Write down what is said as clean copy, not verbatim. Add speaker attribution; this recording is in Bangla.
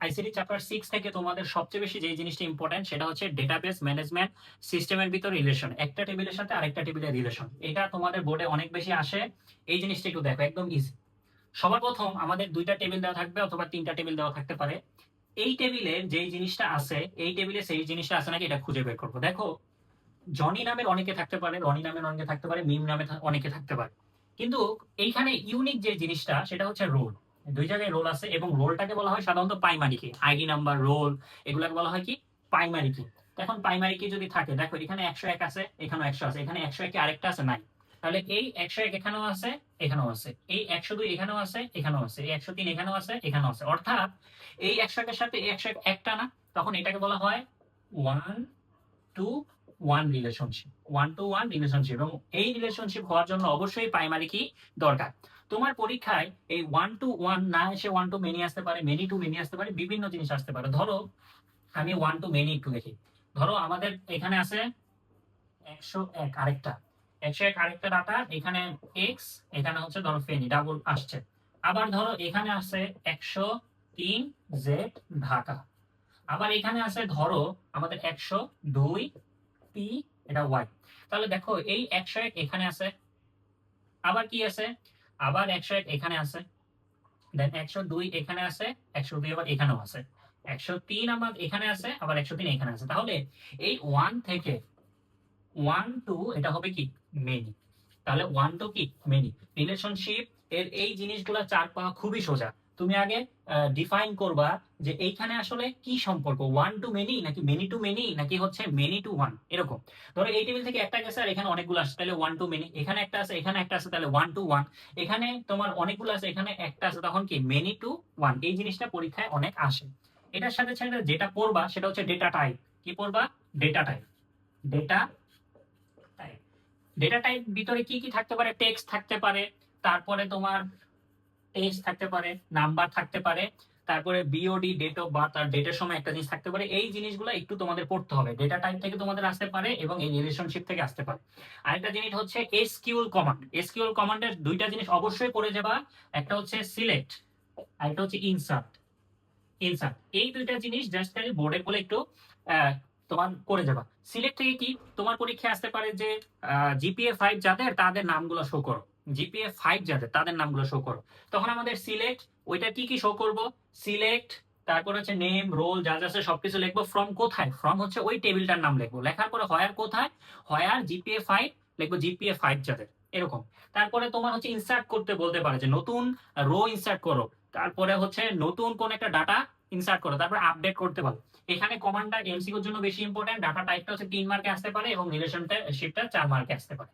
Speaker 1: আইসিটি চ্যাপ্টার 6 থেকে তোমাদের সবচেয়ে বেশি যে জিনিসটা ইম্পর্টেন্ট সেটা হচ্ছে ডেটাবেস ম্যানেজমেন্ট সিস্টেমের ভিতর রিলেশন, একটা টেবিলের সাথে আরেকটা টেবিলের রিলেশন। এটা তোমাদের বোর্ডে অনেক বেশি আসে। এই জিনিসটা একটু দেখো, একদম ইজি। সবার প্রথম আমাদের দুইটা টেবিল দেওয়া থাকবে অথবা তিনটা টেবিল দেওয়া থাকতে পারে। এই টেবিলে যেই জিনিসটা আছে, এই টেবিলে সেই জিনিসটা আছে নাকি এটা খুঁজে বের করবো। দেখো, জনি নামের অনেকে থাকতে পারে, রনি নামের অনেকে থাকতে পারে, মিম নামে অনেকে থাকতে পারে, কিন্তু এইখানে ইউনিক যে জিনিসটা সেটা হচ্ছে রোল। দুই জায়গায় রোল আছে এবং রোলটাকে বলা হয় সাধারণত প্রাইমারি কি, আইডি নাম্বার, রোল, এগুলাকে বলা হয় কি প্রাইমারি কি। এখন প্রাইমারি কি যদি থাকে, দেখো এখানে 101 আছে, এখানেও 100 আছে, এখানে 101 আরেকটা আছে নাই, তাহলে এই 101 এখানেও আছে, এখানেও আছে, এই 102 এখানেও আছে, এখানেও আছে, এই 103 এখানেও আছে, এখানেও আছে, অর্থাৎ এই 101 এর সাথে এই 101 একটা না, তখন এটাকে বলা হয় 1 to 1 রিলেশনশিপ। 1 to 1 রিলেশনশিপ, এবং এই রিলেশনশিপ হওয়ার জন্য অবশ্যই প্রাইমারি কি দরকার। তোমার পরীক্ষায় এই 1 to 1 না এসে 1 to many আসতে পারে, many to many আসতে পারে, বিভিন্ন জিনিস আসতে পারে। ধরো আমি 1 to many একটু দেখি। ধরো আমাদের এখানে আছে 101 আরেকটা, 101 আরেকটা ডাটা, এখানে এক্স, এখানে হচ্ছে ধরো ফেনি ডাবল আসছে। আবার ধরো এখানে আছে 103 জেড ঢাকা। আবার এখানে আছে ধরো আমাদের 102 পি, এটা ওয়াই। তাহলে দেখো এই 101 এখানে আছে, আবার কি আছে, আবার 101 এখানে আছে, দেন 102 এখানে আছে, 102 আবার এখানেও আছে, 103 আবার এখানে আছে, আবার 103 এখানে আছে। তাহলে এই 1 থেকে 1 to এটা হবে কি মেনি। তাহলে 1 to কি মেনি রিলেশনশিপ এর এই জিনিসগুলো চার পাওয়া খুবই সোজা। তুমি আগে ডিফাইন করবা যে এইখানে আসলে কি সম্পর্ক, 1 to many নাকি মেনি টু মেনি নাকি হচ্ছে মেনি টু 1, এরকম। ধরো এই টেবিল থেকে একটা গেছে আর এখানে অনেকগুলো আসছে, তাহলে 1 to many, এখানে একটা আছে, এখানে একটা আছে, তাহলে 1 to 1, এখানে তোমার অনেকগুলো আছে, এখানে একটা আছে, তখন কি মেনি টু 1। এই জিনিসটা পরীক্ষায় অনেক আসে। এটার সাথে সাথে যেটা পড়বা সেটা হচ্ছে ডেটা টাইপ। কি পড়বা? Data type. Data type, data type ভিতরে কি কি থাকতে পারে? টেক্সট থাকতে পারে, তারপরে তোমার টেক্সট থাকতে পারে, নাম্বার থাকতে পারে, তারপরে বিওডি ডেট অফ বার্থ আর ডেটের সময় একটা জিনিস থাকতে পারে। এই জিনিসগুলো একটু তোমাদের পড়তে হবে। ডেটা টাইপ থেকে তোমাদের আসতে পারে এবং এই রিলেশনশিপ থেকে আসতে পারে। আরেকটা জিনিস হচ্ছে এসকিউএল কমান্ড। এসকিউএল কমান্ডের দুইটা জিনিস অবশ্যই পড়ে যাবা, একটা হচ্ছে সিলেক্ট, আরেকটা হচ্ছে ইনসার্ট। ইনসার্ট, এই দুইটা জিনিস জাস্ট খালি বোর্ডে বলে একটু আহ, তোমার করে যাবা। সিলেক্ট থেকে কি তোমার পরীক্ষায় আসতে পারে যে জিপিএ 5 যাদের তাদের নামগুলো শো করো, জিপিএ 5 যাদের তাদের নামগুলো শো করো। তখন আমাদের সিলেক্ট, ওইটা কি কি শো করব? সিলেক্ট, তারপর হচ্ছে নেম, রোল, যা যা আছে সবকিছু লিখবো। ফ্রম কোথায়? ফ্রম হচ্ছে ওই টেবিলটার নাম লিখবো, লেখার পরে হয়ার কোথায়, হয়ার জিপিএ 5 লিখবো, জিপিএ 5 যাদের, এরকম। তারপরে তোমার হচ্ছে ইনসার্ট করতে বলতে পারে যে নতুন রো ইনসার্ট করো, তারপরে হচ্ছে নতুন কোন একটা ডাটা ইনসার্ট করো, তারপরে আপডেট করতে পারো। এখানে কমান্ডটা এমসিকিউর জন্য বেশি ইম্পর্টেন্ট। ডাটা টাইপটা হচ্ছে 3 মার্কে আসতে পারে এবং রিলেশনটা শিপটা 4 মার্কে আসতে পারে।